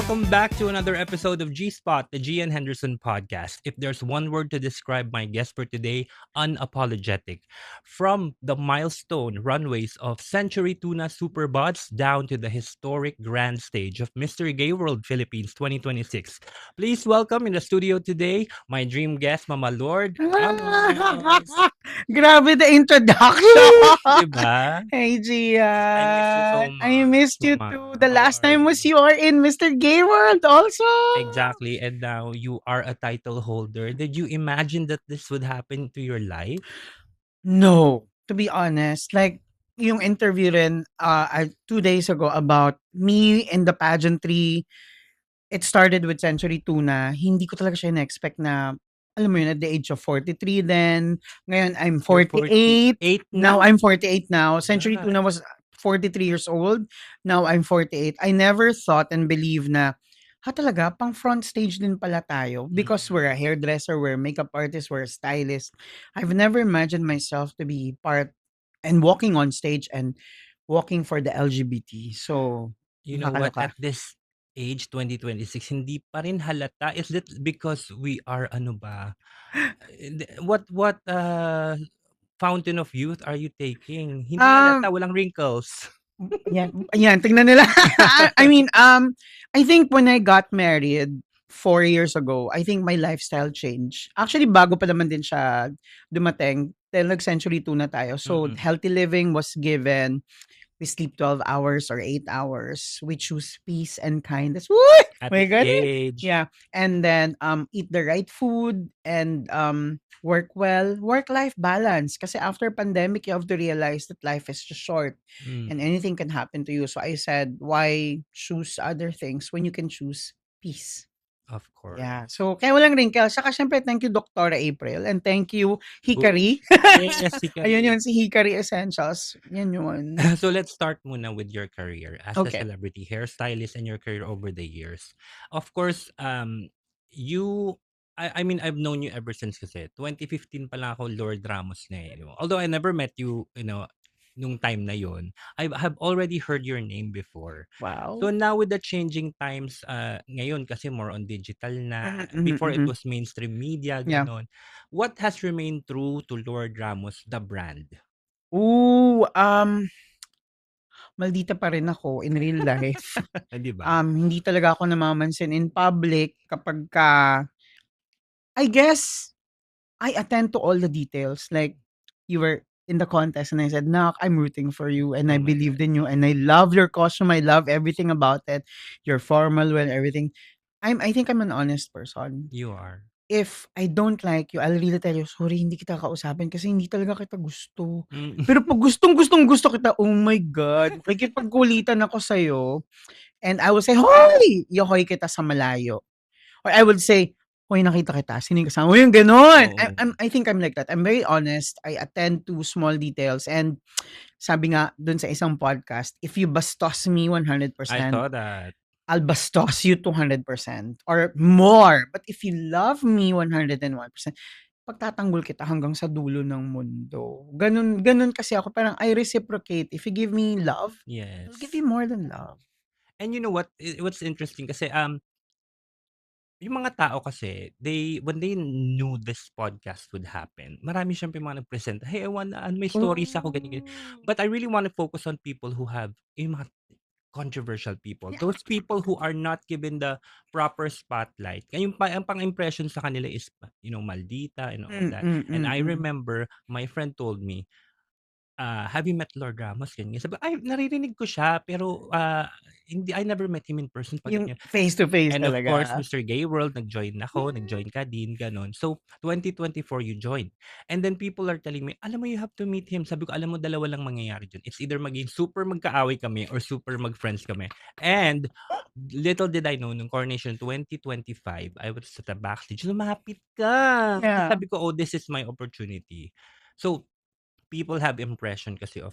Welcome back to another episode of G Spot, the Gian Henderson podcast. If there's one word to describe my guest for today, unapologetic. From the milestone runways of Century Tuna Superbots down to the historic grand stage of Mystery Gay World Philippines 2026. Please welcome in the studio today my dream guest, Mama Lord Ramos. Grabe the introduction! Woo! Diba? Hey, I miss you so Gian. I much, missed you Mama. too. The How last are time was you? you are in Mr. Gay World also. Exactly. And now you are a title holder. Did you imagine that this would happen to your life? No, to be honest, like yung interview rin 2 days ago about me in the pageantry, it started with Century Tuna. Hindi ko talaga siya na-expect na, alam mo yun, at the age of 43 then, ngayon I'm You're 48, 48 now now. I'm 48 now. Century Yeah. Tuna was 43 years old, now I'm 48. I never thought and believed na, talaga, pang front stage din pala tayo because we're a Mm. hairdresser, we're a makeup artist, we're a stylist. I've never imagined myself to be part and walking on stage and walking for the LGBT. So, You know what? At nakakaloka. this age, 2026, hindi pa rin halata. Is it because we are, ano ba? What fountain of youth are you taking? Hindi Um, halata, walang wrinkles. Ayan, tingnan nila. I mean, I think when I got married 4 years ago, I think my lifestyle changed. Actually, bago pa naman din siya dumating, dahil nag-century 2 na tayo. So, Mm. healthy living was given. We sleep 12 hours or 8 hours. We choose peace and kindness. Woo! At My this God. age. Yeah. And then eat the right food and work well, work-life balance. Kasi after pandemic, you have to realize that life is just short Mm, and anything can happen to you. So I said, why choose other things when you can choose peace? of Yeah. course. So, kaya walang wrinkles. Saka syempre, thank you, Doktora April. And thank you, Ooh, Hikari. yes, Ayun Hikari. yun, si Hikari Essentials. Yan yun. So let's start muna with your career as a Okay. celebrity hairstylist and your career over the years. Of course, you I mean I've known you ever since kasi 2015 pa lang ako Lord Ramos na eh. Although I never met you, nung time na yon. I have already heard your name before. Wow. So now with the changing times, ngayon kasi more on digital na. Mhm, mhm, Before it mhm. was mainstream media, Yeah. ganon. What has remained true to Lord Ramos, the brand? Ooh, maldita pa rin ako in real life. 'Di ba? Hindi talaga ako namamansin in public kapagka I guess I attend to all the details. Like, you were in the contest and I said, "Nak, I'm rooting for you and I Oh my believed God. in you and I love your costume. I love everything about it. Your formal wear, everything." I think I'm an honest person. You are. If I don't like you, I'll really tell you, "Sorry, hindi kita kausapin kasi hindi talaga kita gusto." Mm. Pero 'pag gustong-gustong-gusto kita, oh my God, makikipagkulitan ako sa'yo and I will say, "Hoy!" Iyo-hoy kita sa malayo. Or I would say, "Hoy, nakita kita, sino yung kasama mo?" Yung gano'n. Oo. I think I'm like that. I'm very honest. I attend to small details and sabi nga dun sa isang podcast, if you bastos me I 100%, saw that. I'll bastos you 200% or more. But if you love me 101%, pagtatanggol kita hanggang sa dulo ng mundo. Ganun ganun kasi ako, parang I reciprocate. If you give me love, I'll give Yes. you more than love. And you know what? What's interesting kasi, yung mga tao kasi, when they knew this podcast would happen, marami siyempre mga nag-present, "Hey, I wanna ano, may stories ako, ganyan, ganyan." Oh. But I really wanna focus on people who have yung mga controversial people. Yeah. Those people who are not given the proper spotlight. Ang pang-impression sa kanila is, maldita and all that. And I Mm. remember my friend told me, "Have you met Lord Ramos?" Ganyan. Sabi ko, "Ay, naririnig ko siya pero, I never met him in person." Pag Yung ganyan. face to face And of course, talaga. Mr. Gay World, nag-join ako, Yeah. nag-join ka din, gano'n. So, 2024 you joined. And then people are telling me, "Alam mo, you have to meet him." Sabi ko, "Alam mo, dalawa lang mangyayari diyan. It's either maging super magkaaway kami or super mag-friends kami." And little did I know, nung Coronation 2025, I was at the backstage, lumapit ka. Kasi Yeah. sabi ko, "Oh, this is my opportunity." So, people have impression kasi of,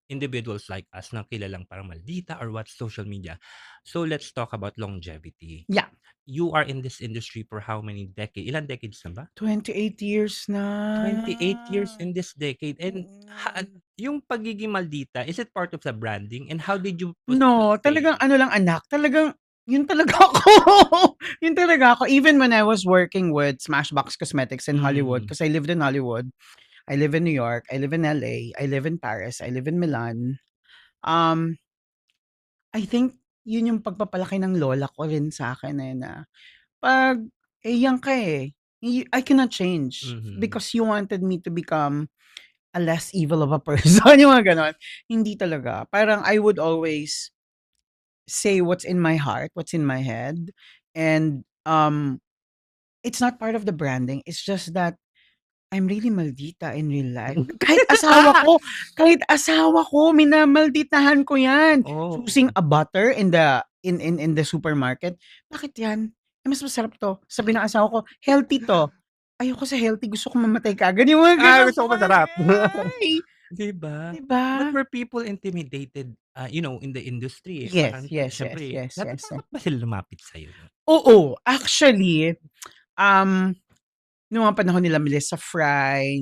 individuals like us na kilalang parang maldita or what social media. So let's talk about longevity. Yeah. You are in this industry for how many decades? Ilan decades na ba? 28 years na. 28 years in this decade. And Mm. yung pagiging maldita, is it part of the branding? And how did you put No, talagang say? ano lang anak, talagang Yun talaga ako. Yun talaga ako. Even when I was working with Smashbox Cosmetics in Hollywood, Mm. because I lived in Hollywood, I live in New York, I live in LA, I live in Paris, I live in Milan. Um, I think yun yung pagpapalaki ng lola ko rin sa akin eh, na 'pag young ka eh, I cannot change Mhm. because you wanted me to become a less evil of a person, yung mga gano'n. Hindi talaga. Parang I would always say what's in my heart, what's in my head, and, it's not part of the branding, it's just that I'm really maldita in real life. Kahit asawa ko minamalditahan ko 'yan. Choosing Oh, a butter in the supermarket, "Bakit 'yan? Eh, mas masarap 'to." Sabi ng asawa ko, "Healthy 'to." Ayoko sa healthy, gusto ko mamatay kaagad, yung mga gano'ng gusto ko masarap. bagay. 'Di ba? 'Di But ba? were people intimidated, in the industry? Yes, Parang yes, yes, siyempre yes, yes, yes. natatakot ba sila lumapit sa'yo? Oo, actually, um nung mga panahon nila Melissa Fry,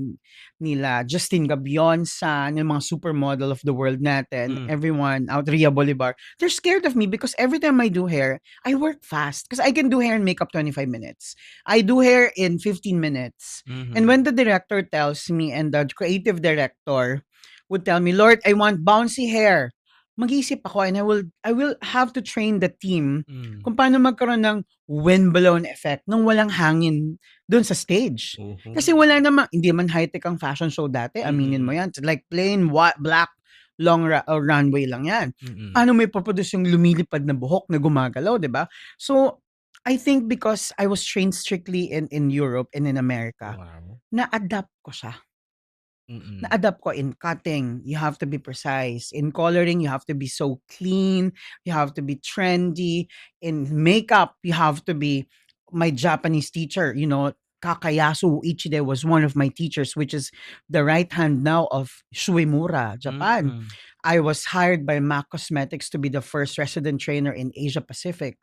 nila Justine Gabionsa, yung mga supermodel of the world natin, Hmm, everyone out, Rhea Bolivar, they're scared of me because every time I do hair, I work fast because I can do hair and makeup 25 minutes. I do hair in 15 minutes. And mhm, when the director tells me and the creative director would tell me, Lord, I want bouncy hair. Mag-iisip ako and I will have to train the team hmm, kung paano magkaroon ng windblown effect nung walang hangin dun sa stage. oho, Kasi wala namang hindi man high-tech ang fashion show dati, aminin mo mm, yan. It's like plain black runway lang yan. mm. Paano may paproduce yung lumilipad na buhok na gumagalaw, 'di ba? So, I think because I was trained strictly in Europe and in America, Wow, na-adapt ko siya. mm, Na-adapt ko in cutting, you have to be precise. In coloring, you have to be so clean. You have to be trendy. In makeup, you have to be my Japanese teacher, Kakayasu Ichide was one of my teachers, which is the right hand now of Shuemura, Japan. mm, I was hired by MAC Cosmetics to be the first resident trainer in Asia Pacific.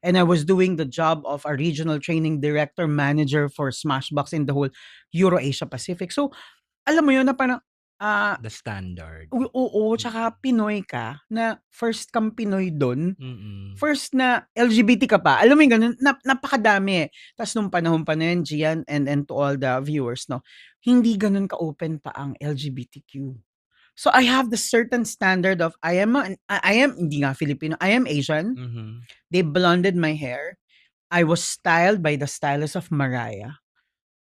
And I was doing the job of a regional training director manager for Smashbox in the whole Euro Asia Pacific. So, alam mo yun na parang, ah, the standard. oo, Mm, tsaka Pinoy ka na first kang Pinoy dun, mm, first na LGBT ka pa, alam mo yung ganun, napakadami. Tas nung panahon pa na yun, Gian, and to all the viewers 'no, hindi ganun ka-open pa ang LGBTQ. So, I have the certain standard of I am hindi nga Filipino, I am Asian. mhm, They blonded my hair. I was styled by the stylist of Mariah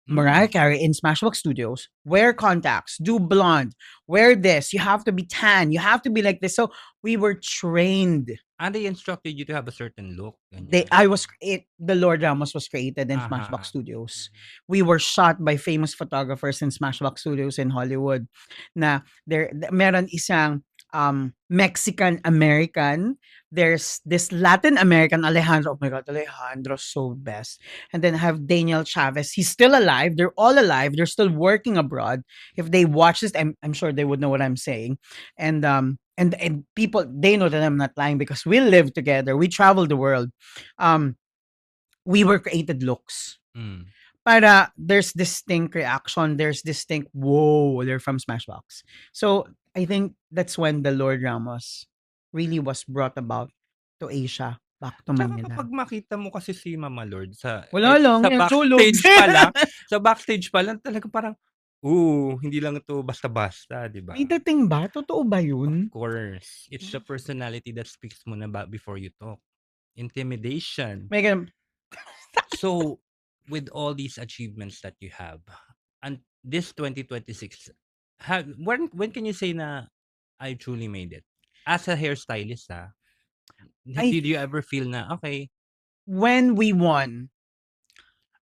hmm. Carey in Smashbox Studios, wear contacts, do blonde, wear this, you have to be tan, you have to be like this. So we were trained. And they instructed you to have a certain look, ganyan? The Lord Ramos was created in Smashbox Aha. Studios. Mhm. We were shot by famous photographers in Smashbox Studios in Hollywood. Na meron isang Mexican American. There's this Latin American Alejandro. Oh my God, Alejandro so best. And then I have Daniel Chavez. He's still alive. They're all alive. They're still working abroad. If they watch this, I'm sure they would know what I'm saying. And people, they know that I'm not lying because we live together. We travel the world. Um, we were created looks. Hmm. Para there's distinct reaction, there's distinct whoa, they're from Smashbox. So I think that's when the Lord Ramos really was brought about to Asia, back to Tsaka kapag Manila. makita mo kasi si Mama Lord Wala lang, sa yan sulog. backstage pa lang talaga parang, hindi lang 'to basta-basta, 'di May ba? dating ba? Totoo ba Of yun? course, it's the personality that speaks muna before you talk. Intimidation. May ganun. So, with all these achievements that you have, and this 2026, when can you say na, "I truly made it"? As a hairstylist, I did you ever feel na, "Okay, when we won,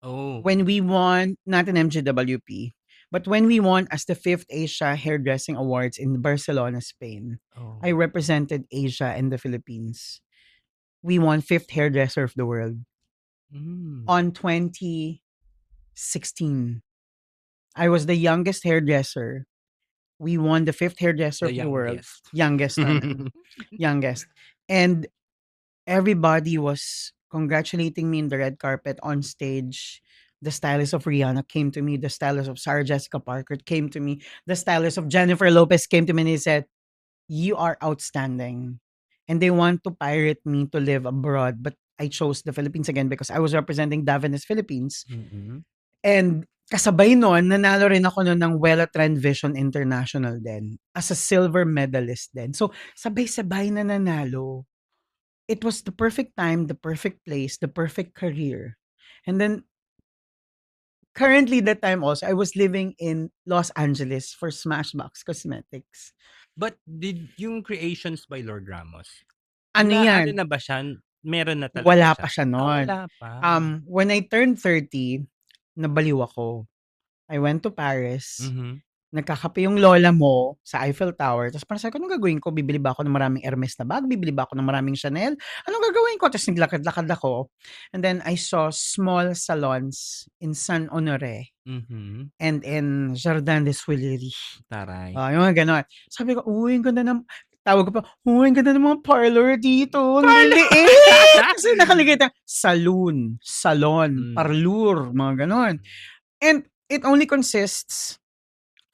oh, not in MJWP, but when we won as the fifth Asia Hairdressing Awards in Barcelona, Spain, I oh, represented Asia and the Philippines. We won fifth hairdresser of the world hmm, on 2016. I was the youngest hairdresser. We won the fifth hairdresser the of the world, youngest"? youngest, youngest, and everybody was congratulating me in the red carpet on stage. The stylist of Rihanna came to me. The stylist of Sarah Jessica Parker came to me. The stylist of Jennifer Lopez came to me and he said, "You are outstanding." and they want to pirate me to live abroad, but I chose the Philippines again because I was representing Davenes, Philippines. Mm. And kasabay nun, nanalo rin ako nun ng Wella Trend Vision International din as a silver medalist din. So, sabay-sabay na nanalo. It was the perfect time, the perfect place, the perfect career. And then, currently that time also, I was living in Los Angeles for Smashbox Cosmetics. But did yung Creations by Lord Ramos, Ano ano yan? na ba siya? Meron na talaga Wala siya? pa siya nun. Wala pa. When I turned 30, nabaliw ako. I went to Paris. Mhm. Nagkakape yung lola mo sa Eiffel Tower. Tapos parang sabi ko, anong gagawin ko? Bibili ba ako ng maraming Hermes na bag? Bibili ba ako ng maraming Chanel? Anong gagawin ko? Tapos naglakad-lakad ako. And then I saw small salons in San Honore Mhm. and in Jardin des Tuileries. Taray. Yung mga ganon. Sabi ko, uy, ang ganda ng, tawag ko pa, uy, ang ganda ng mga parlor dito. Ang liliit. Kasi nakalagay na, salon, salon, parlor, mga ganon. And it only consists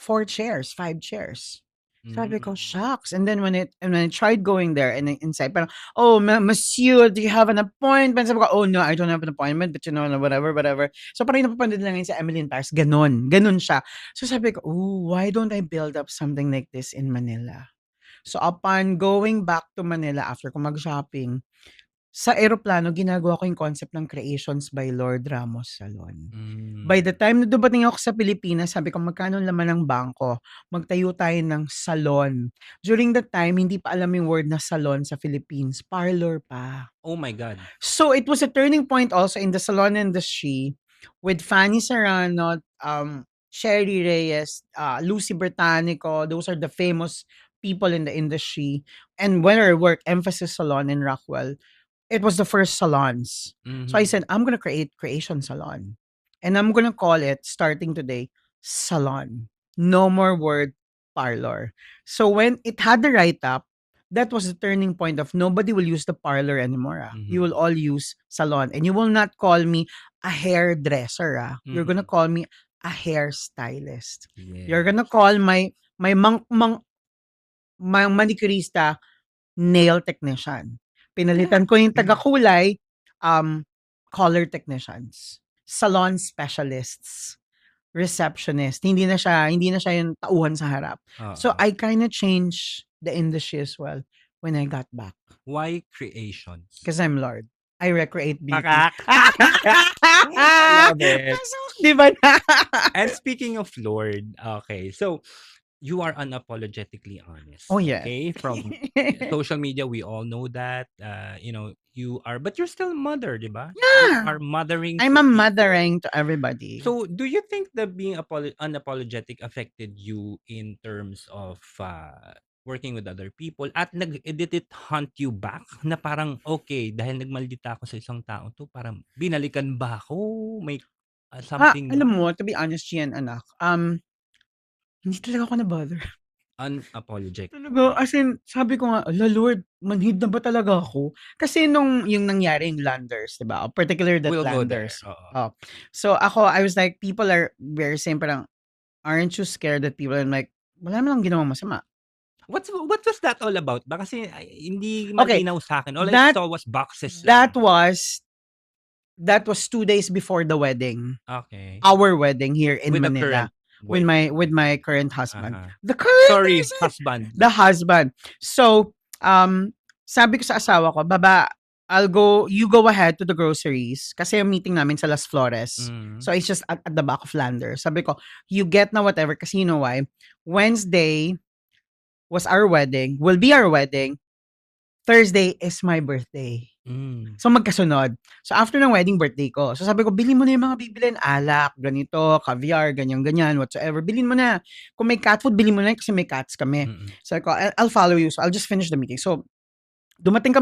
4 chairs, 5 chairs. Sabi ko, shucks. And then when I tried going there and inside, parang, oh, monsieur, do you have an appointment? Sabi ko, oh, no, I don't have an appointment, but you know, whatever. So parang napapanood lang yun sa Emily in Paris. Ganon siya. So sabi ko, oh, why don't I build up something like this in Manila? So upon going back to Manila after ko mag-shopping, sa eroplano, ginagawa ko yung concept ng Creations by Lord Ramos Salon. By the time na dumating ako sa Pilipinas, sabi ko, magkano laman ng bangko? Magtayo tayo ng salon. During that time, hindi pa alam yung word na salon sa Philippines. Parlor pa. Oh my God. So it was a turning point also in the salon industry with Fanny Serrano, Sherry Reyes, Lucy Britannico. Those are the famous people in the industry. And when I worked, Emphasis Salon in Rockwell, it was the first salons. So I said, I'm gonna create Creation Salon. And I'm gonna call it, starting today, Salon. No more word parlor. So when it had the write-up, that was the turning point of nobody will use the parlor anymore. You will all use salon. And you will not call me a hairdresser. You're gonna call me a hairstylist. You're gonna call my manicurista nail technician. Pinalitan ko yung taga-kulay, color technicians, salon specialists, receptionist. Hindi na siya yung tauhan sa harap. So I kind of changed the industry as well when I got back. Why Creations? Because I'm Lord. I recreate beauty. I love it. Di ba na? And speaking of Lord, okay, so you are unapologetically honest. Oh, yeah. Okay, from social media, we all know that. You are, but you're still a mother, di ba? Yeah. You are mothering. I'm to a people. mothering to everybody. So, do you think that being unapologetic affected you in terms of working with other people? At did it hunt you back? Na parang, okay, dahil nagmaldita ako sa isang tao to, parang binalikan ba ako? May something alam ba? mo, to be honest, Gian, anak, hindi talaga ako na-bother. Unapologetic. Talaga, as in, sabi ko nga, ala Lord, manhid na ba talaga ako? Kasi yung nangyari yung Landers, di ba? Particular that We'll go there. Landers. So ako, I was like, people are very saying parang, aren't you scared that people are like, wala naman lang ginawang masama. What was that all about? Ba kasi hindi malinaw sa akin. All I That- saw was boxes. That was 2 days before the wedding. Okay. Our wedding here in With the Manila. current With my current husband. Uh-huh. The current Sorry, husband. husband. The husband. So, sabi ko sa asawa ko, Baba, you go ahead to the groceries kasi yung meeting namin sa Las Flores. So, it's just at the back of Landers. Sabi ko, you get na whatever kasi you know why? Wednesday was our wedding, will be our wedding. Thursday is my birthday. So, magkasunod. So, after ng wedding, birthday ko. So, sabi ko, bilhin mo na yung mga bibilin. Alak, ganito, caviar, ganyan, whatsoever. Bilhin mo na. Kung may cat food, bilhin mo na kasi may cats kami. So, I'll follow you. So, I'll just finish the meeting. So, dumating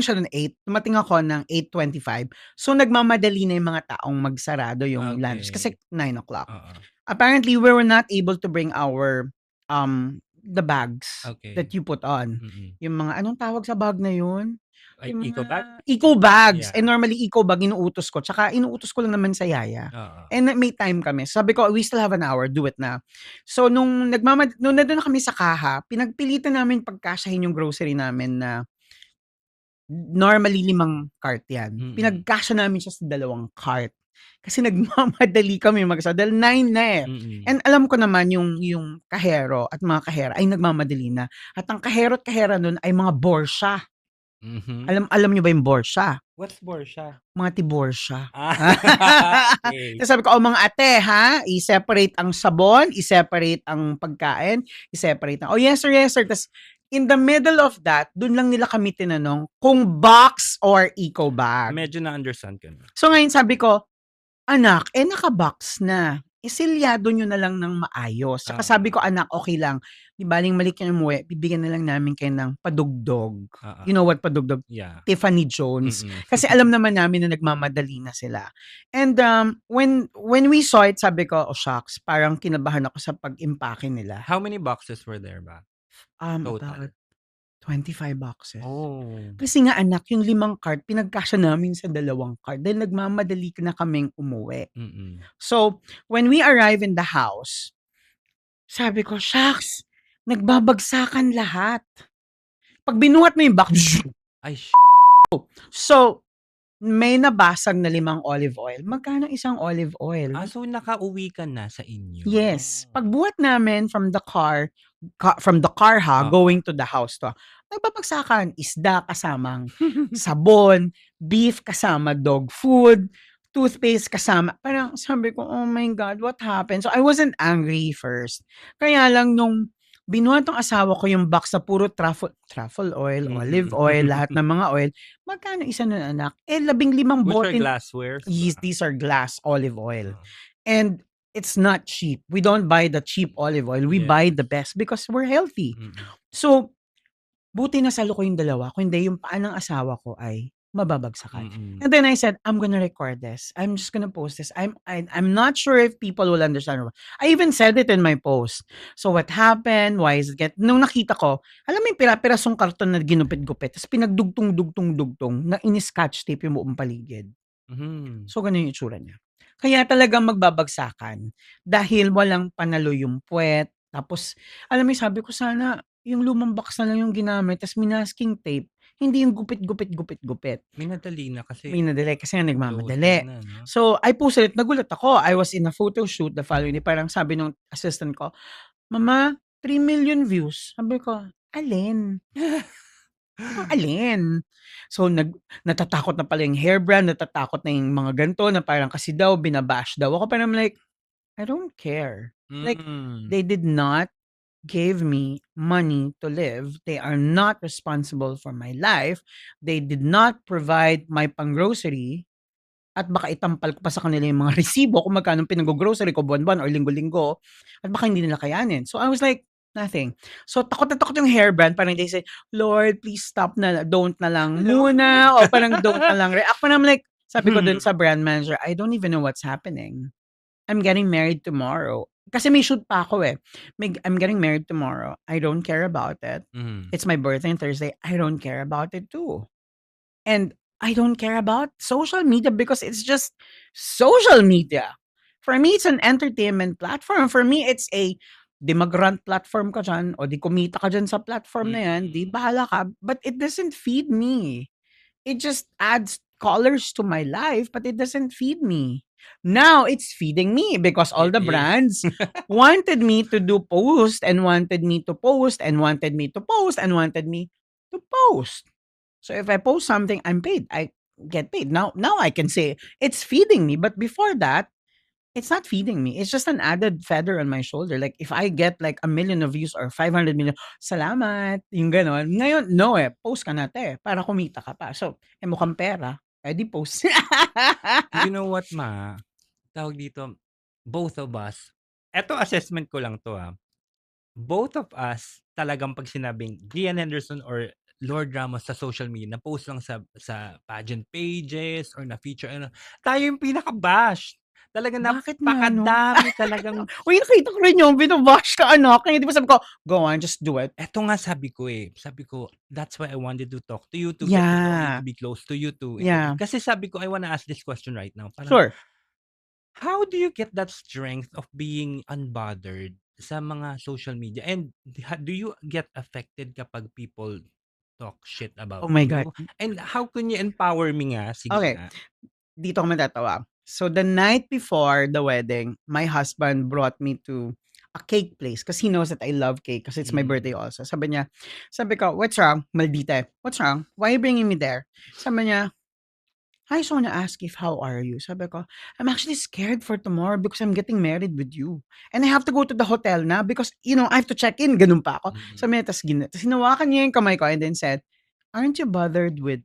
siya ng 8. Dumating ako ng 8:25. So, nagmamadali na yung mga taong magsarado yung lunch. Kasi 9 o'clock. Apparently, we were not able to bring our the bags that you put on. Yung mga, anong tawag sa bag na yun? Yung Eco bag? Eco bags. Yeah. And normally, eco bag, inuutos ko. Tsaka, inuutos ko lang naman sa yaya. And may time kami. Sabi ko, we still have an hour. Do it na. So, nung nandun na kami sa kaha, pinagpilitan namin pagkasyahin yung grocery namin na Normally 5 cart 'yan. Mm. Pinagkasya namin siya sa 2 cart. Kasi nagmamadali kami dahil 9 na, eh. Mm. And alam ko naman yung kahero at mga kahera ay nagmamadali na. At ang kahero at kahera nun ay mga borsya. Mhm. Alam niyo ba yung borsya? What's borsya? Mga tiborsya. Ah, okey. Tapos sabi ko, "Oh, mga ate ha, i-separate ang sabon, i-separate ang pagkain, i-separate ang" "Oh, yes sir, yes sir." Tas in the middle of that, dun lang nila kami tinanong kung box or eco bag. Medyo na-understand ko na. So ngayon sabi ko, "Anak, naka-box na. Isilyado niyo na lang ng maayos." Tsaka sabi ko, "Anak, okey lang. 'Di baling mali kayo umuwi, bibigyan na lang namin kayo ng padugdog." Oo. You know what padugdog? Yeah. Tiffany Jones. Mm. Kasi alam naman namin na nagmamadali na sila. And, when we saw it, sabi ko, "Oh, shucks." Parang kinabahan ako sa pag-impake nila. How many boxes were there ba? About Total? 25 boxes. Oh. Kasi nga anak, yung 5 cart pinagkasya namin sa 2 cart dahil nagmamadali na kaming umuwi. Mm. So, when we arrive in the house, sabi ko, "Shucks, nagbabagsakan lahat." 'Pag binuhat mo yung box, Ay so, may nabasag na 5 olive oil. Magkano isang olive oil? so nakauwi ka na sa inyo? Yes. Pagbuhat namin from the car ha, Oo. going to the house to, nagbabagsakan. Isda kasamang sabon, beef kasama dog food, toothpaste kasama. Parang sabi ko, "Oh my God, what happened?" So I wasn't angry first. Kaya lang nung binuhat ng asawa ko yung box na puro truffle oil, olive oil, lahat ng mga oil, magkano isa nun anak? 15 Which are bote. glasswares Yes, ba? these are glass olive oil. Oo. And it's not cheap. We don't buy the cheap olive oil. We buy the Yes. best because we're healthy. Mm. So, buti nasalo ko yung dalawa. Kung hindi, yung paa ng asawa ko ay mababagsakan. Mm. And then I said, "I'm gonna record this. I'm just gonna post this. I'm not sure if people will understand." I even said it in my post. So what happened? Why is it nung nakita ko, alam mo yung pira-pirasong karton na ginupit-gupit, tapos pinagdugtong-dugtong-dugtong na ini-scotch tape yung buong paligid. Mhm. So, ganun yung itsura niya. Kaya talagang magbabagsakan dahil walang panalo yung puwet. Tapos, alam mo sabi ko sana yung lumang box na lang yung ginamit tas minasking tape, hindi yung gupit-gupit-gupit-gupit. Minadali na kasi Minadali kasi nga loading nagmamadali. na 'no? So, I posted it, nagulat ako. I was in a photo shoot the following day, parang sabi nung assistant ko, "Mama, 3 million views." Sabi ko, "Alin?" Kung alin. So, natatakot na pala yung hair brand, natatakot na yung mga ganito na parang kasi daw bina-bash daw ako. Pero I'm like, I don't care. Like, Mm. they did not give me money to live. They are not responsible for my life. They did not provide my pang-grocery. At baka itampal ko pa sa kanila yung mga resibo kung magkano pinag-go-grocery ko buwan-buwan or linggo-linggo at baka hindi nila kayanin. So, I was like, nothing. So, takot na takot yung hair brand. Parang they say, "Lord, please stop na, don't na lang Lord. muna." O parang don't na lang react. But I'm like, sabi ko dun sa brand manager, "I don't even know what's happening. I'm getting married tomorrow." Kasi may shoot pa ako eh. I'm getting married tomorrow. I don't care about it. Mhm. It's my birthday on Thursday. I don't care about it too. And I don't care about social media because it's just social media. For me, it's an entertainment platform. For me, it's a, di mag-rant platform ka dyan o di kumita ka dyan sa platform na yan, di Mm. bahala ka. But it doesn't feed me. It just adds colors to my life, but it doesn't feed me. Now it's feeding me because all It the is. brands wanted me to do post and wanted me to post and wanted me to post and wanted me to post. So if I post something, I'm paid. I get paid. Now I can say it's feeding me, but before that, it's not feeding me. It's just an added feather on my shoulder. Like if I get like 1 million of views or 500 million, salamat, yung ganon. Ngayon, no eh, post ka na te, para kumita ka pa. So, mukhang pera, di post. You know what, Ma? Tawag dito, both of us, eto assessment ko lang 'to, both of us talagang 'pag sinabing Gian Henderson or Lord Ramos sa social media, na-post lang sa pageant pages or na-feature ano, tayo yung pinaka-bash. Talagang Bakit nga no? napakadami talagang Uy, nakita ko rin yung binabash ka anak. Kaya di ba sabi ko, go on, just do it. eto nga sabi ko, that's why I wanted to talk to you to get to know you, Yeah. to be close to you, to Yeah. kasi sabi ko, I wanna ask this question right now, parang Sure. how do you get that strength of being unbothered sa mga social media? And do you get affected kapag people talk shit Oh about my God. you? And how can you empower me nga? Sige Okay, nga. dito ako matatawa. So the night before the wedding, my husband brought me to a cake place because he knows that I love cake because it's my birthday also. Sabi ko, what's wrong? Maldita. What's wrong? Why are you bringing me there? Sabi niya, I just want to ask if how are you? Sabi ko, I'm actually scared for tomorrow because I'm getting married with you. And I have to go to the hotel na because, I have to check in. Ganun pa ako. Sabi niya, tas hinawakan niya yung kamay ko and then said, aren't you bothered with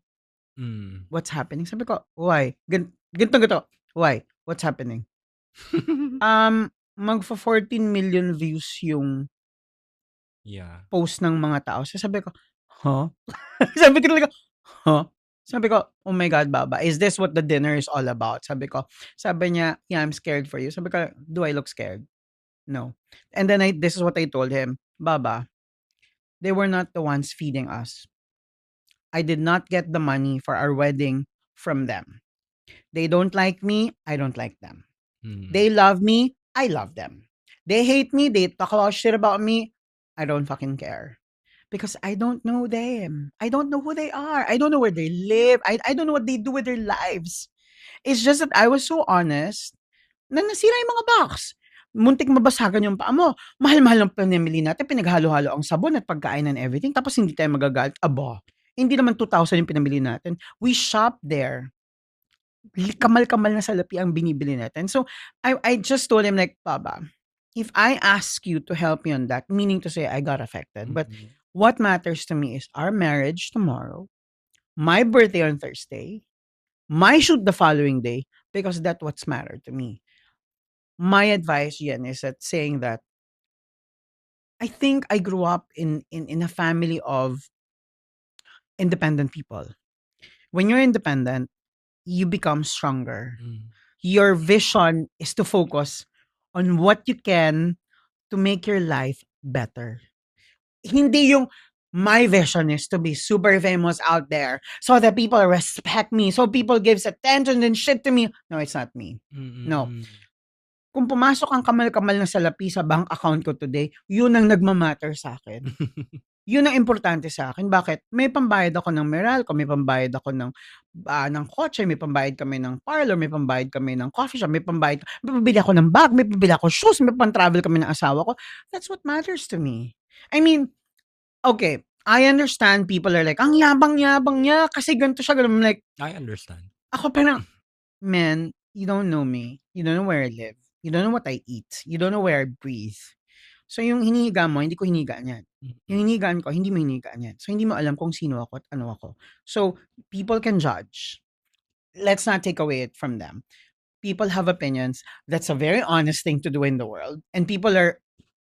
what's happening? Sabi ko, why? Ganito. Why? What's happening? Magfa 14 million views yung Yeah. post ng mga tao. So sabi ko, huh? Sabi ko talaga, huh? Sabi ko, oh my God, Baba, is this what the dinner is all about? Sabi niya, yeah, I'm scared for you. Sabi ko, do I look scared? No. And then this is what I told him, Baba, they were not the ones feeding us. I did not get the money for our wedding from them. They don't like me, I don't like them. They love me, I love them. They hate me, they talk a lot of shit about me, I don't fucking care. Because I don't know them. I don't know who they are. I don't know where they live. I don't know what they do with their lives. It's just that I was so honest na nasira yung mga box. Muntik mabasagan yung paa mo. Mahal-mahal ang pinamili natin. Pinaghalo-halo ang sabon at pagkain and everything. Tapos hindi tayo magagalit. Aba, hindi naman 2,000 yung pinamili natin. We shop there. Kamal-kamal na salapi ang binibili natin. So, I just told him like, Baba, if I ask you to help me on that, meaning to say I got affected, but what matters to me is our marriage tomorrow, my birthday on Thursday, my shoot the following day, because that's what's mattered to me. My advice, Yen, is that saying that I think I grew up in a family of independent people. When you're independent, you become stronger. Your vision is to focus on what you can to make your life better. Hindi yung my vision is to be super famous out there so that people respect me, so people gives attention and shit to me. No, it's not me. No. Kung pumasok ang kamal-kamal na salapi sa bank account ko today, yun ang nagmamatter sa akin. Yun ang importante sa akin. Bakit? May pambayad ako ng Meralco, may pambayad ako ng kotse, may pambayad kami ng parlor, may pambayad kami ng coffee shop, may pambili ako ng bag, may pambili ako shoes, may pang-travel kami ng asawa ko. That's what matters to me. I mean, okay, I understand people are like, ang yabang-yabang niya kasi ganito siya. I'm like, I understand. ako parang, man, you don't know me. You don't know where I live. You don't know what I eat. You don't know where I breathe. So yung hinihiga mo, hindi ko hinihigaan yan. Yung hinihigaan ko, hindi mo hinihigaan yan. So hindi mo alam kung sino ako at ano ako. So people can judge. Let's not take away it from them. People have opinions. That's a very honest thing to do in the world. And people are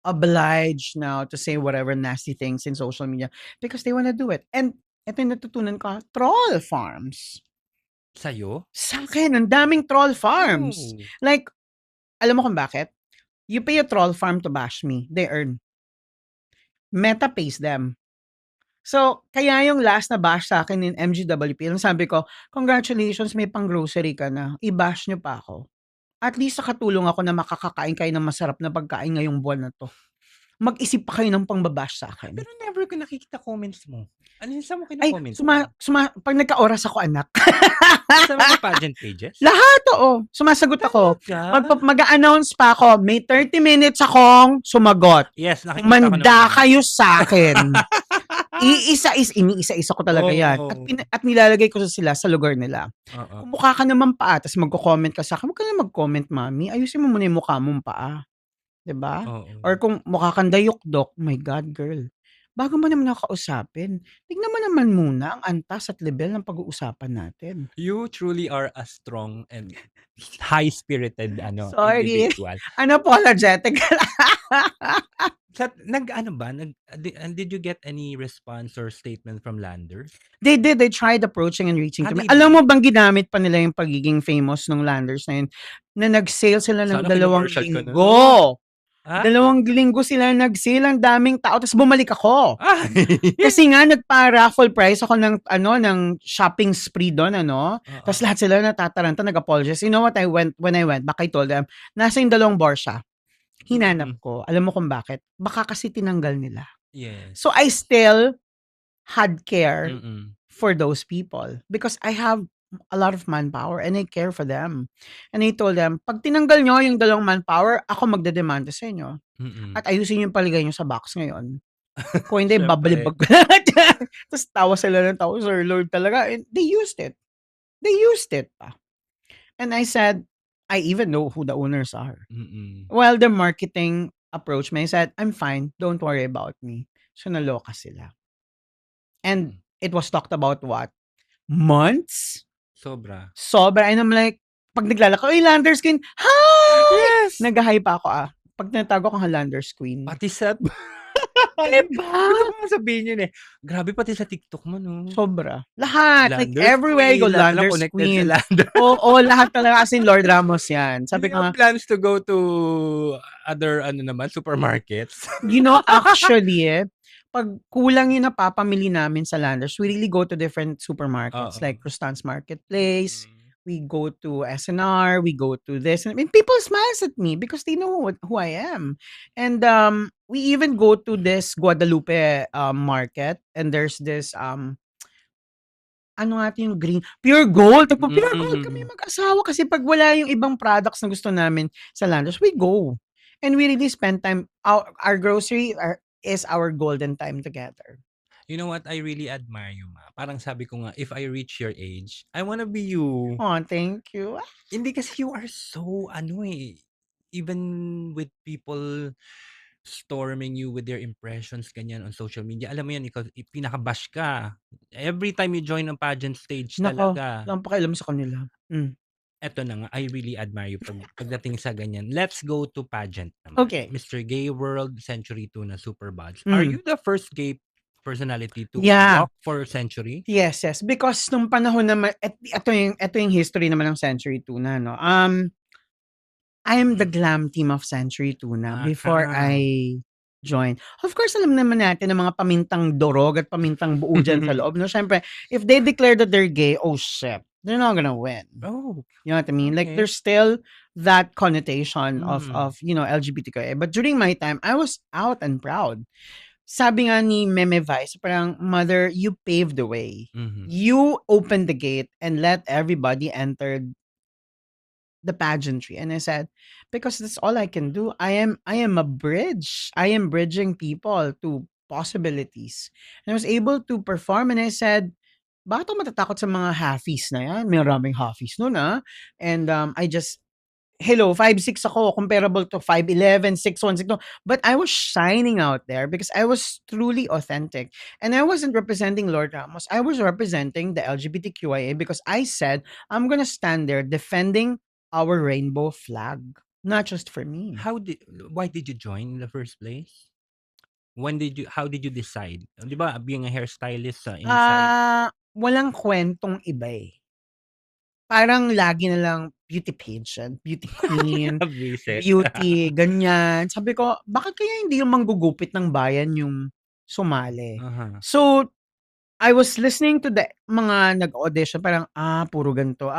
obliged now to say whatever nasty things in social media because they want to do it. And ito yung natutunan ko, troll farms. Sa'yo? Sa akin, ang daming troll farms. Oh. Like, alam mo kung bakit? You pay a troll farm to bash me. They earn. Meta pays them. So, kaya yung last na bash sa akin in MGWP, sabi ko, congratulations, may pang-grocery ka na. I-bash nyo pa ako. At least nakatulong ako na makakakain kayo ng masarap na pagkain ngayong buwan na to. Mag-isip pa kayo ng pangbabash sa akin. Pero never ko nakikita comments mo. Ano yung saan mo Ay, kina-comments? pag nagka-oras ako, anak. Sa mga pageant pages? Lahat, oo. Sumasagot ako. Talaga? Mag-a-announce pa ako. May 30 minutes akong sumagot. Yes, nakikita ko Manda naman. kayo sa akin. Iniisa-isa ko talaga yan. At nilalagay ko sila sa lugar nila. Kung mukha ka naman paa, tapos magko-comment ka sa akin, huwag ka na mag-comment, mami. Ayusin mo muna yung mukha mong paa. Diba? Or kung mukha kang dayok-dok, oh my God, girl. Bago mo naman nakausapin, tignan mo naman muna ang antas at level ng pag-uusapan natin. You truly are a strong and high-spirited Sorry. individual. Unapologetic. Did you get any response or statement from Landers? They did. They tried approaching and reaching to me. They Alam mo bang ginamit pa nila yung pagiging famous ng Landers na yun? Na nag-sale sila ng Sana 2 kino-commercial ka na. linggo. Ah? 2 linggo sila nag-sale, ang daming tao, tapos bumalik ako. Ay! Kasi nga nagpa-raffle price ako ng shopping spree doon, Tapos lahat sila natataranta, nag-apologize. You know what when I went, back I told them, nasa yung 2 Borsya. Hinanap ko. Alam mo kung bakit? Baka kasi tinanggal nila. Yes. So I still had care Mm. for those people because I have a lot of manpower and I care for them. And I told them, pag tinanggal nyo yung 2 manpower, ako magdedemanda sa inyo. Mm. At ayusin yung paligay nyo sa box ngayon. Kung hindi, Siyempre. babalibag ko lahat yan. Tapos tawa sila ng tawa, Sir Lord talaga. And they used it. They used it pa. And I said, I even know who the owners are. Mm. Well, the marketing approached me. I said, I'm fine. Don't worry about me. So, naloka sila. And it was talked about what? Months? Sobra. Sobra. And I'm like, pag naglalako, "Uy, Landers Queen, hi!" Yes! Nag-hi pa ako, Pag tinatago ko ang Landers Queen. Pati sa Diba? gusto ko nga sabihin yun, eh. Grabe pati sa TikTok mo 'no? Sobra. Lahat. Like, Landers everywhere you go, Queen, lahat sila Landers connected sa Queen. Lander. Oo, lahat talaga. As in, Lord Ramos yan. Do Sabi you ko nga, have plans to go to other supermarkets? actually, pag kulang yung napapamili namin sa Landers, we really go to different supermarkets Oo. like Rustan's Marketplace, Mm. we go to SNR, we go to this. I mean, people smiles at me because they know who I am. And we even go to this Guadalupe market, and there's this ano nga yung green, Pure Gold. Pure Gold kami Mm. mag-asawa kasi pag wala yung ibang products na gusto namin sa Landers, we go. And we really spend time, our grocery is our golden time together. You know what? I really admire you, ma. Parang sabi ko nga, if I reach your age, I wanna be you. Oh, thank you. Hindi kasi you are so even with people storming you with their impressions ganyan on social media, alam mo yan, ikaw pinaka-bash ka. Every time you join ang pageant stage Nako, talaga. wala akong pakialam sa kanila. Eto na nga, I really admire you pagdating sa ganyan. Let's go to pageant naman. Okay. Mr. Gay World Century Tuna Super Buds. Are you the first gay personality to Yeah. walk for Century? Yes. Because nung panahon naman, ito yung history naman ng Century Tuna, no? I'm the glam team of Century Tuna before I joined. Of course, alam naman natin ng mga pamintang dorog at pamintang buo dyan sa loob, no? Siyempre, if they declare that they're gay, oh shit, they're not gonna win. Oh, You know what I mean? Like, okay. there's still that connotation of Mm. LGBTQIA. But during my time, I was out and proud. Sabi nga ni Meme Vice, parang, Mother, you paved the way. Mhm. You opened the gate and let everybody enter the pageantry. And I said, because that's all I can do. I am a bridge. I am bridging people to possibilities. And I was able to perform, and I said, bakit ako matatakot sa mga halfies na yan? May maraming halfies nun, And I just, hello, 5'6" ako, comparable to 5'11", 6'1", 6'2". But I was shining out there because I was truly authentic. And I wasn't representing Lord Ramos. I was representing the LGBTQIA because I said, I'm gonna stand there defending our rainbow flag. Not just for me. Why did you join in the first place? How did you decide? Di ba, being a hairstylist sa inside? Walang kwentong iba eh. Parang lagi na lang beauty pageant, beauty queen, Visit. beauty, ganyan. Sabi ko, bakit kaya hindi yung manggugupit ng bayan yung sumali? Uh-huh. So, I was listening to the mga nag-audition, parang, puro ganito,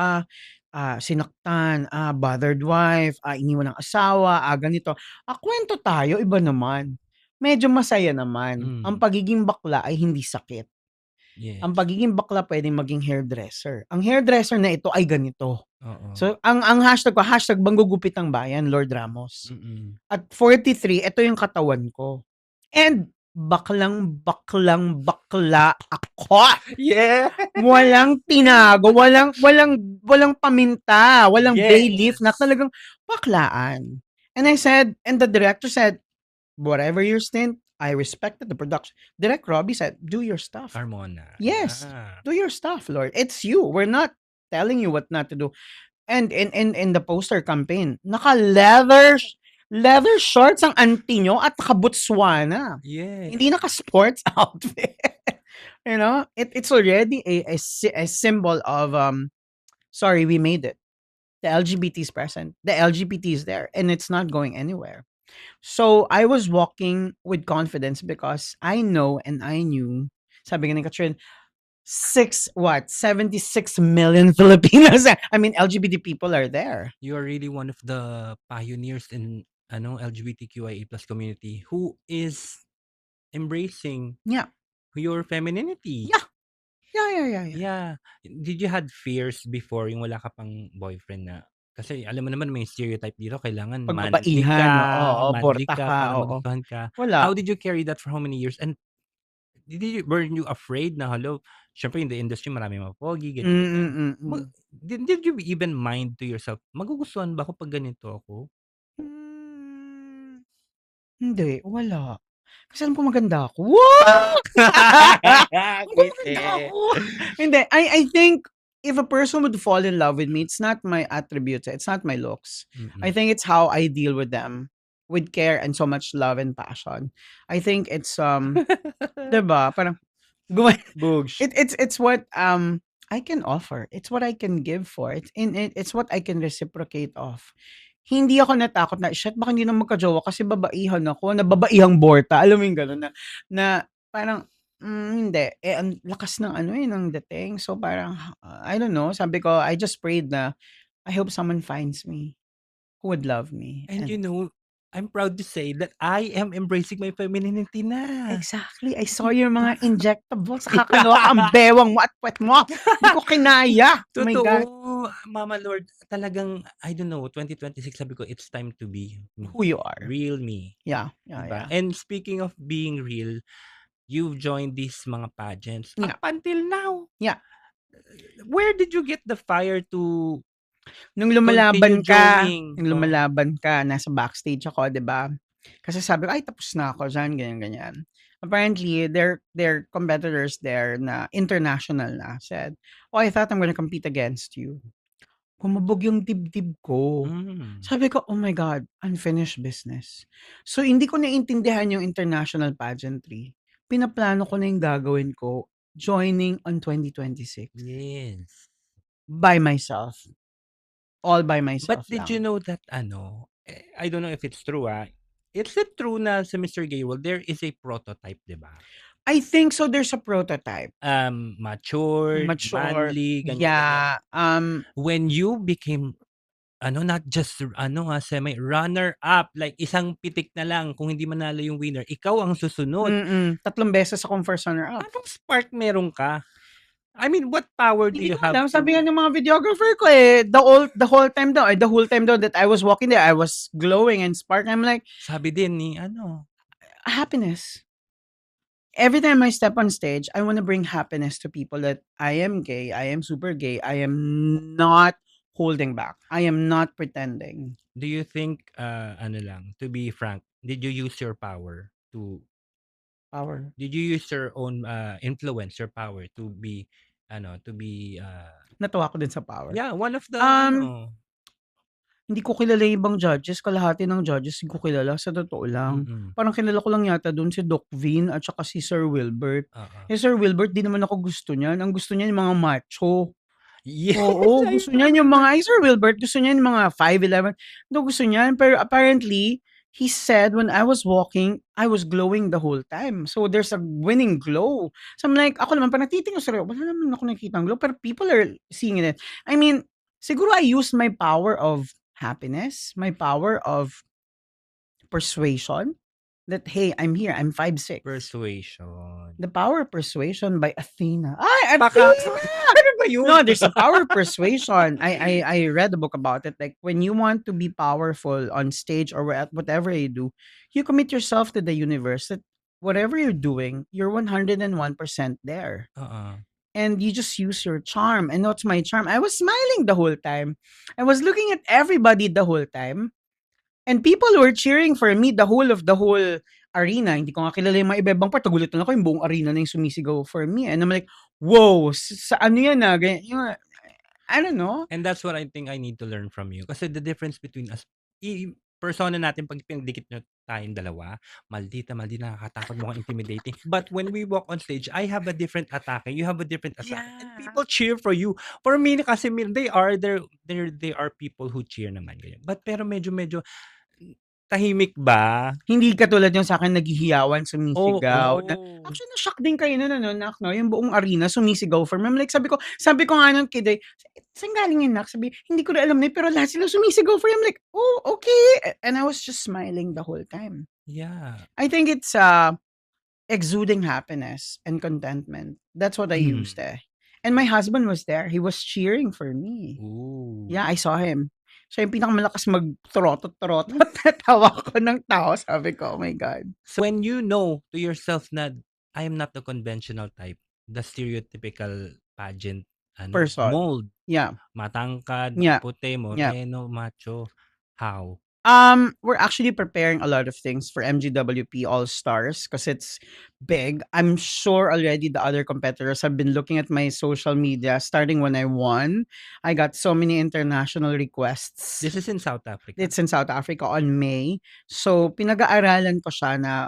sinaktan, bothered wife, iniwan ng asawa, ganito. Kwento tayo, iba naman. Medyo masaya naman. Ang pagiging bakla ay hindi sakit. Yes. Ang pagiging bakla pwedeng maging hairdresser. Ang hairdresser na ito ay ganito. Oo. So, ang hashtag ko, #Manggugupit ng Bayan, Lord Ramos. Mm. At 43, ito yung katawan ko. And bakla ako. Yeah. Walang tinago, walang paminta, walang bay leaf, na talagang baklaan. And I said, and the director said, whatever your stint, I respected the production. Direct Robbie said, do your stuff. Harmona. Yes. Yeah. Do your stuff, Lord. It's you. We're not telling you what not to do. And in the poster campaign, naka-leather shorts ang auntie nyo at naka-Botswana. Yes. Hindi naka-sports outfit. You know, it's already a symbol of, sorry, we made it. The LGBT is present. The LGBT is there, and it's not going anywhere. So, I was walking with confidence because I know and I knew, sabi nga ni Katrin, 76 million Filipinos. I mean, LGBT people are there. You are really one of the pioneers in LGBTQIA+ community who is embracing your femininity. Yeah. Yeah. Yeah. Did you had fears before yung wala ka pang boyfriend na kasi alam mo naman may stereotype dito kailangan Pagbabaihan, oo, manly borta ka ka, para oo. magustuhan ka. Wala. How did you carry that for how many years? And weren't you afraid na hello, syempre in the industry marami mga pogi, ganyan. Mm. Did you even mind to yourself, magugustuhan ba ako pag ganito ako? Hmm, hindi, wala. Kasi alam ko maganda ako. Wow! Alam ko maganda Ngiti. ako. Hindi, I think if a person would fall in love with me, it's not my attributes, it's not my looks. I Mm. think it's how I deal with them with care and so much love and passion. I think it's 'di ba? Parang Boogs. it's what I can offer. It's what I can give for. It's what I can reciprocate of. Hindi ako natakot na, shit, baka hindi na magka-jowa kasi babaihan ako, nababaihang borta. Alam mo yung gano'n na parang, hindi. Eh, ang lakas ng ano, eh, ng dating. So parang, I don't know, sabi ko, I just prayed na, I hope someone finds me who would love me. And And I'm proud to say that I am embracing my femininity na. exactly, I saw 'Di your ba? mga injectables. Nakakaloka ang bewang mo at puwet mo. Hindi ko kinaya. Oh my Totoo, God. Mama Lord, talagang I don't know, 2026 sabi ko, it's time to be me, Who you are. real me, Yeah. 'di ba? And speaking of being real, you've joined these mga pageants Yeah. up until now. Yeah. Where did you get the fire to Nung continue lumalaban joining? ka, nasa backstage ako, 'di ba? Kasi sabi ko, "Ay, tapos na ako diyan," ganyan. Apparently, their competitors there na international na said, "Oh, I thought I'm gonna compete against you." Humabog yung dibdib ko. Hmm. Sabi ko, "Oh my God, unfinished business." So, hindi ko naintindihan yung international pageantry. Pinaplano ko na yung gagawin ko joining on 2026 Yes. by myself. All by But myself did you lang. know that I don't know if it's true, is it true na sa Mr. Gay World there is a prototype, 'di ba? I think so, there's a prototype. Matured, Mature, manly, ganyan-ganyan. yeah, When you became not just semi runner-up, like isang pitik na lang kung hindi manalo yung winner, ikaw ang susunod. 3 beses akong first runner-up. Anong spark meron ka? I mean, what power do Hindi you ko have alam, to sabi nga ng mga videographer ko, eh, the whole time daw that I was walking there, I was glowing and spark. I'm like, sabi din ni happiness. Every time I step on stage, I wanna bring happiness to people that I am gay, I am super gay, I am not holding back. I am not pretending. do you think, to be frank, did you use your power Power. did you use your own, influence, your power to be Natuwa ako din sa power. yeah, one of the Hindi ko kilala yung ibang judges, kalahati ng judges hindi ko kilala sa totoo lang. Parang kilala ko lang yata dun si Doc Vin at saka si Sir Wilbert. Eh, Sir Wilbert di naman ako gusto niyan, ang gusto niya yung mga macho. Yes, Oo, I gusto niya yung mga Sir Wilbert gusto niya yung mga 5'11". Gusto niya pero apparently, he said when I was walking, I was glowing the whole time. So, there's a winning glow. So, I'm like, ako naman parang natitingin ko sarili ko, wala naman ako nakikitang glow pero people are seeing it. I mean, siguro I used my power of happiness, my power of persuasion that, hey, I'm here, I'm 5'6". persuasion. The power of persuasion by Athena. Ay, Baka Athena! ano ba yun? No, there's a power of persuasion. I read a book about it. Like when you want to be powerful on stage or whatever you do, you commit yourself to the universe that whatever you're doing, you're 101% there. And you just use your charm. And what's my charm? I was smiling the whole time. I was looking at everybody the whole time. And people were cheering for me the whole arena. Hindi ko nga kilala yung mga iba-ibang part. Nagulat lang ako yung buong arena na yung sumisigaw for me. And I'm like, whoa, sa ano yan ganyan, yung, I don't know. And that's what I think I need to learn from you. Kasi the difference between us, persona natin pag pinagdikit nyo tayong dalawa, maldita, nakakatakot, mukhang intimidating. But when we walk on stage, I have a different atake, you have a different atake. And people cheer for you. For me, kasi they are people who cheer naman. Ganyan. But pero medyo tahimik ba? Hindi katulad yung sa akin naghihiyawan, sumisigaw. Oo. Actually, na-shock din kayo nun, Nak, no? Yung buong arena sumisigaw for me. I'm like, sabi ko nga nung kid, saan galing yun, Nak? Sabi, hindi ko na alam na, pero lahat sila sumisigaw for you. I'm like, oh, okay. And I was just smiling the whole time. Yeah. I think it's exuding happiness and contentment. That's what I used Mhm. And my husband was there. He was cheering for me. Ooh. Yeah, I saw him. Siya yung pinakamalakas mag-trotot-trotot. Natawa ko ng tao. Sabi ko, oh my God. So when you know to yourself na I am not the conventional type, the stereotypical pageant Person. mold, Yeah. matangkad, Yeah. puti, Yeah. moreno, macho, how? We're actually preparing a lot of things for MGWP All Stars because it's big. I'm sure already the other competitors have been looking at my social media starting when I won. I got so many international requests. This is in South Africa? It's in South Africa on May. So, pinag-aaralan ko siya na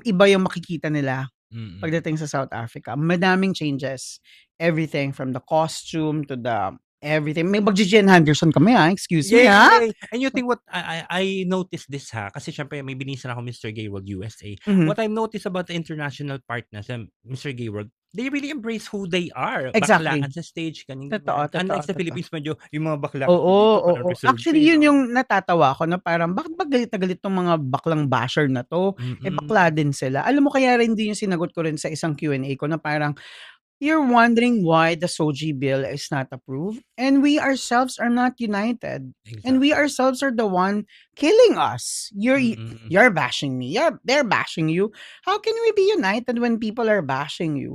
iba yung makikita nila Mm. pagdating sa South Africa. Madaming changes. Everything from the costume to the everything. May mag-Gian Henderson kami excuse me Yay! And you think what I noticed this kasi siyempre may binisa ako Mr. Gay World USA. Mhm. What I've noticed about the international partners Mr. Gay World, they really embrace who they are. Exactly. Baklaan sa stage, Totoo, ganyan. totoo, Unlike sa totoo. Philippines, medyo yung mga bakla kasi Oo, dito parang oo. reserved Actually, yun yung natatawa ko na parang bakit ba galit na galit 'tong mga baklang basher na 'to? Eh, bakla din sila. Alam mo kaya rin din yung sinagot ko rin sa isang Q&A ko na parang, you're wondering why the SOGI bill is not approved and we ourselves are not united. And we Exactly. ourselves are the one killing us. Mm. You're bashing me. They're bashing you. How can we be united when people are bashing you?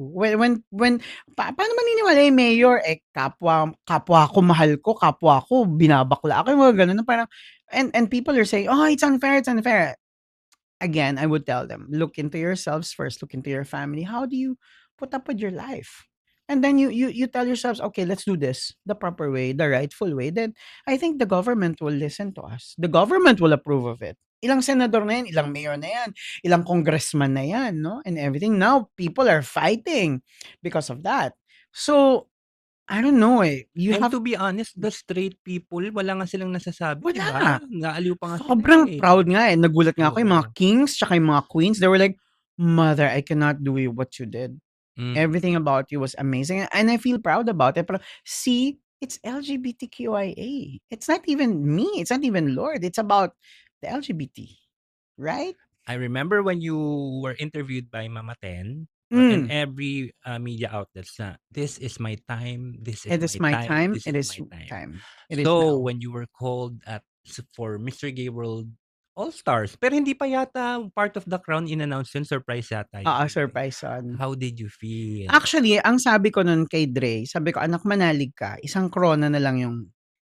Paano maniniwala yung mayor kapwa ko mahal ko, kapwa ko binabakla ako, yung mga ganun na parang and people are saying, "Oh, it's unfair, it's unfair." Again, I would tell them, look into yourselves first, look into your family. How do you put up with your life? And then you tell yourselves, okay, let's do this the proper way, the rightful way. Then I think the government will listen to us. The government will approve of it. Ilang senador na yan, ilang mayor na yan, ilang congressman na yan, no? And everything. Now, people are fighting because of that. So, I don't know You And have to be honest, the straight people, wala nga silang nasasabi, 'di ba? wala. Naaliw pa nga sila Sobrang eh. proud nga nagulat nga ako yung mga Oo. kings tsaka yung mga queens, they were like, "Mother, I cannot do what you did. Mm. Everything about you was amazing." And I feel proud about it. Pero see, it's LGBTQIA. It's not even me, it's not even Lord, it's about the LGBT, right? I remember when you were interviewed by Mama Ten, and Mm. every media outlets na, "This is my time, this is It is my my time, time, this it is is my time." time. It is So, now. when you were called for Mr. Gay World All-Stars, pero hindi pa yata part of the crown in-announce yun, surprise yata Oo, yun eh. surprise on. How did you feel? Actually, ang sabi ko nun kay Dre, sabi ko, "Anak manalig ka, isang krona na lang yung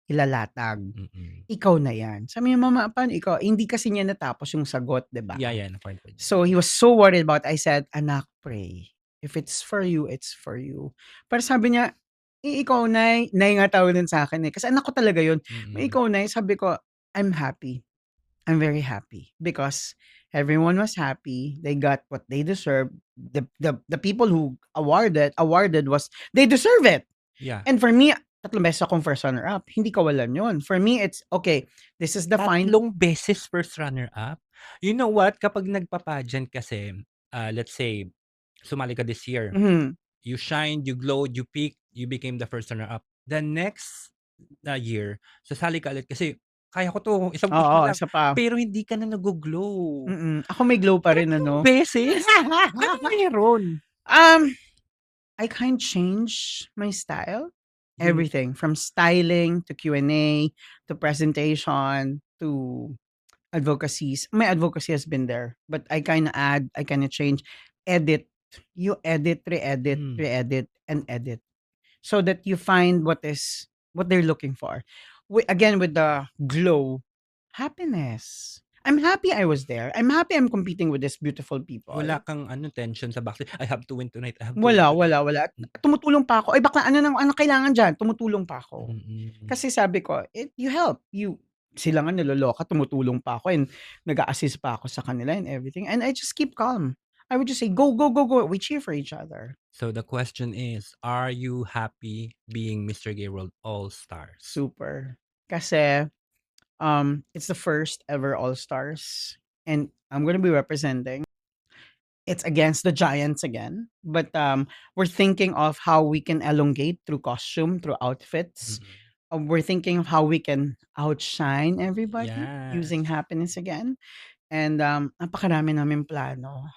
ilalatag. Mm. Ikaw na yan." Sabi niya, "Mama, paano ikaw?" Hindi kasi niya natapos yung sagot, 'di ba? Yeah, na-point ko So, he was so worried about I said, "Anak, pray. If it's for you, it's for you." Pero sabi niya, ikaw, Nay." Nay nga tawag nun sa'kin eh, kasi anak ko talaga yun. "Ikaw, Nay." Sabi ko, "I'm happy. I'm very happy because everyone was happy. They got what they deserve. The people who awarded was they deserve it." Yeah. And for me, 3 beses akong first runner up. Hindi kawalan yun. For me, it's okay. This is the fine. 3 beses first runner up? You know what? Kapag nagpa-pageant kasi, let's say, sumali ka this year, Mhm. you shined, you glowed, you peaked, you became the first runner up. The next year, sasali ka ulit kasi kaya ko 'to, isang push Oo, mo lang. isa pa. Pero hindi ka na naggo-glow. Ako may glow pa rin 3 ano. beses? Anong meron? I kind change my style. Hmm. Everything from styling to Q&A to presentation to advocacies. My advocacy has been there, but I kinda add, I kinda change. Edit. You edit, re-edit, Hmm. re-edit, and edit. So that you find what they're looking for. Again, with the glow, happiness. I'm happy I was there. I'm happy I'm competing with these beautiful people. Wala kang tension sa backstage, "I have to win tonight, I have to win Wala, tonight." wala, wala. Tumutulong pa ako, "Ay bakla ano kailangan diyan?" Tumutulong pa ako. Mm. Kasi sabi ko, you help. Sila nga naloloka, tumutulong pa ako and nag-a-assist pa ako sa kanila and everything. And I just keep calm. I would just say, "Go, go, go, go." We cheer for each other. So the question is, are you happy being Mr. Gay World All-Stars? Super. Kasi it's the first ever All-Stars and I'm gonna be representing. It's against the Giants again, but we're thinking of how we can elongate through costume, through outfits. We're thinking of how we can outshine everybody Yes. using happiness again. And napakarami namin plano.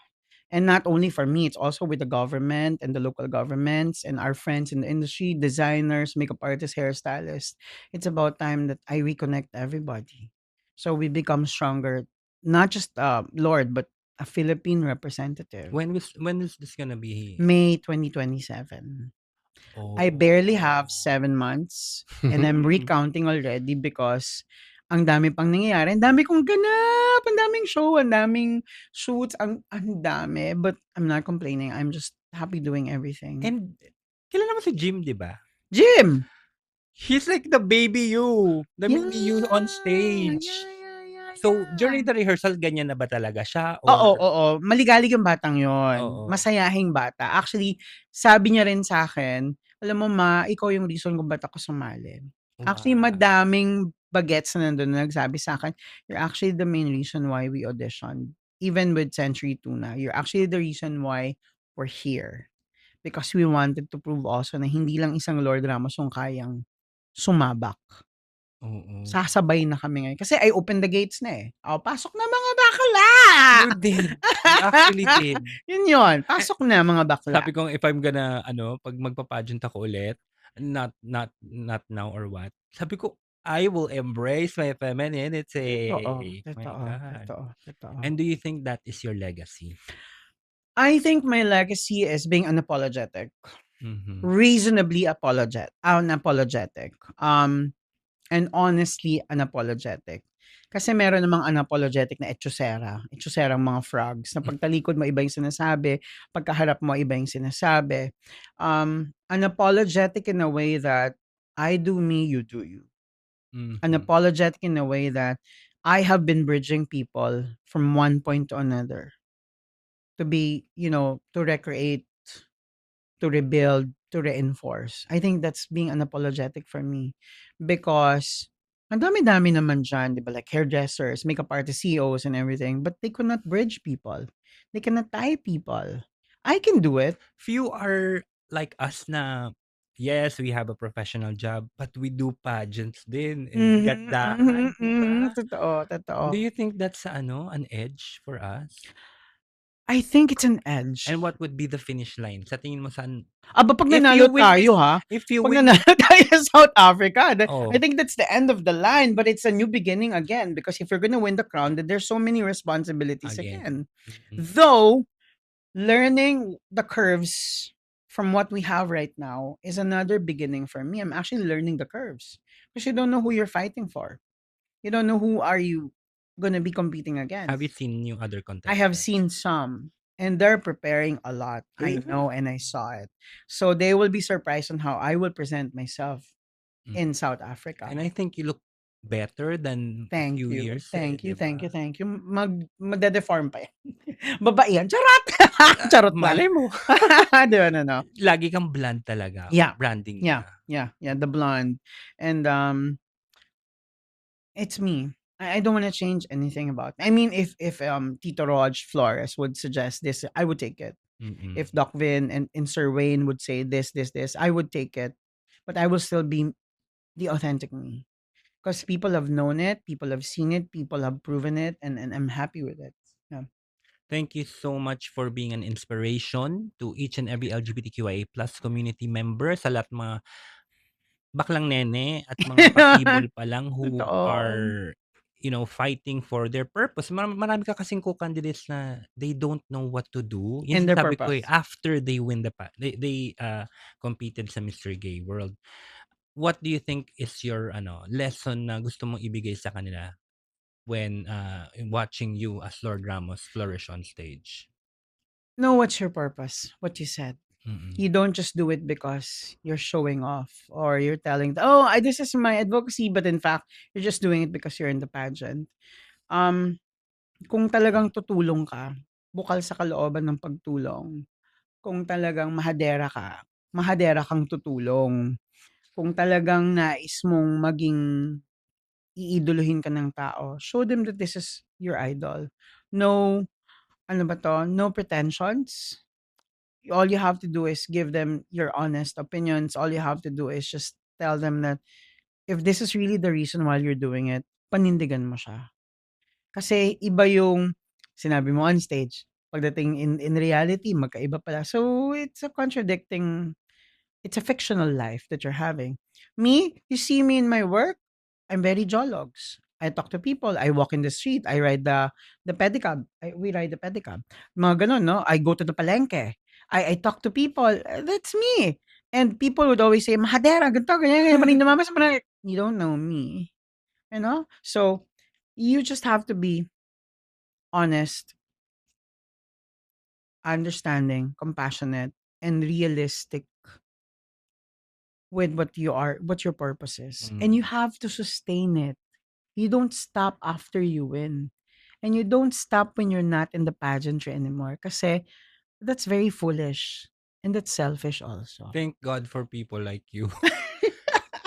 And not only for me, it's also with the government and the local governments and our friends in the industry, designers, makeup artists, hairstylists. It's about time that I reconnect everybody. So we become stronger, not just Lord, but a Philippine representative. When is this gonna be? May 2027. I barely have Oh. 7 months and I'm recounting already because ang dami pang nangyayari. Ang dami kong ganap, ang daming show, ang daming shoots, ang dami. But I'm not complaining. I'm just happy doing everything. And kilala mo si Jim, 'di ba? Jim! He's like the baby you. The Yeah, baby you on yeah, stage. yeah, So, yeah. during the rehearsal, ganyan na ba talaga siya Oo, or oo. Maligalig yung batang yon. oo. Masayahing bata. Actually, sabi niya rin sa akin, "Alam mo ma, ikaw yung reason kung ba't ako sumali." Actually, Wow. madaming bagets na nandun na nagsabi sa'kin, "You're actually the main reason why we auditioned. Even with Century Tuna, you're actually the reason why we're here." Because we wanted to prove also na hindi lang isang Lord Ramos yung kayang sumabak. Oo. Sasabay na kami ngayon. Kasi I opened the gates na, eh. "O, pasok na mga bakla!" You did. You actually did. Yun, pasok na mga bakla. Sabi ko if I'm gonna ano, 'pag magpa-pageant ako ulit, not now or what, sabi ko, I will embrace my Totoo, femininity. My totoo, God. totoo, totoo. And do you think that is your legacy? I think my legacy is being unapologetic. Mhm. Reasonably unapologetic. And honestly unapologetic. Kasi meron namang unapologetic na etchosera. Etchoserang mga frogs na pagtalikod mo iba yung sinasabi, pagkaharap mo iba yung sinasabi. Unapologetic in a way that I do me, you do you. Mhm. Unapologetic in a way that I have been bridging people from one point to another to be, to recreate, to rebuild, to reinforce. I think that's being unapologetic for me because ang dami-dami naman dyan, di ba? Like hairdressers, makeup artists, CEOs and everything, but they cannot bridge people. They cannot tie people. I can do it. Few are like us na, yes, we have a professional job, but we do pageants din and Mhm, mhm, gandaan, 'di mhm. ba? Totoo, totoo. Do you think that's an edge for us? I think it's an edge. And what would be the finish line? Sa tingin mo saan Aba, 'pag if you nanalo win tayo this ha, if you 'pag win nanalo tayo sa South Africa, I oh, think that's the end of the line, but it's a new beginning again because if you're gonna win the crown, then there's so many responsibilities again. again. Mm. Though, learning the curves from what we have right now is another beginning for me. I'm actually learning the curves because you don't know who you're fighting for. You don't know who are you gonna be competing against. Have you seen yung other I have contestants? seen some, and they're preparing a lot. I know, and I saw it. So they will be surprised on how I will present myself Mm. in South Africa. And I think you look better than a Thank few you. years Thank you, 'di thank ba? you, thank you. Made-deform pa yan. Babaihan. Charot! Charot lang. Malay mo. Di ba, no? Lagi kang blonde talaga. Yeah. Branding Yeah, niya. yeah, the blonde. And it's me. I don't want to change anything about. I mean, if Tito Raj Flores would suggest this, I would take it. Mm. If Doc Vin and Sir Wayne would say this, I would take it. But I will still be the authentic me. Because people have known it, people have seen it, people have proven it, and I'm happy with it. Yeah. Thank you so much for being an inspiration to each and every LGBTQIA+ community member, sa lahat mga baklang nene at mga patibol pa lang who Totoo. are, fighting for their purpose. Marami ka kasing co-candidates na they don't know what to do. Yun And their sinasabi ko, purpose. after they win they competed sa Mr. Gay World. What do you think is your lesson na gusto mong ibigay sa kanila when watching you as Lord Ramos flourish on stage? Know what's your purpose, what you said. Mm. You don't just do it because you're showing off or you're telling, oh, this is my advocacy, but in fact, you're just doing it because you're in the pageant. Kung talagang tutulong ka, bukal sa kalooban ng pagtulong. Kung talagang mahadera kang tutulong. Kung talagang nais mong maging iidolohin ka ng tao, show them that this is your idol. No, no pretensions. All you have to do is give them your honest opinions. All you have to do is just tell them that if this is really the reason why you're doing it, panindigan mo siya. Kasi iba yung sinabi mo on stage, Pagdating in reality, magkaiba pala. So, it's a fictional life that you're having. Me, you see me in my work, I'm very jologs. I talk to people, I walk in the street, I ride the pedicab. We ride the pedicab. Mga ganun, no? I go to the palengke. I talk to people. That's me. And people would always say, "Mahadera, ganito, ganyan, ganyan, maring namamamas, maring-" You don't know me, you know? So, you just have to be honest, understanding, compassionate, and realistic with what your purpose is. And you Mm. have to sustain it. You don't stop after you win. And you don't stop when you're not in the pageantry anymore. Kasi that's very foolish. And that's selfish also. Thank God for people like you.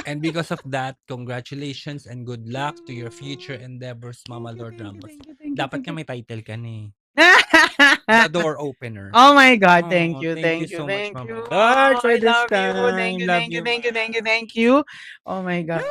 And because of that, congratulations and good luck to your future endeavors, Mama Thank you, Lord thank you, Ramos. thank you, thank you, Dapat thank nga you. may title ka na eh. The door opener. Oh my God, thank Oh, you, thank you thank you, so much, thank Mama you. Lord, Oh, for I this love you. Thank time. you, Love thank you, you, thank you, thank you, Ma. thank you. Oh my God.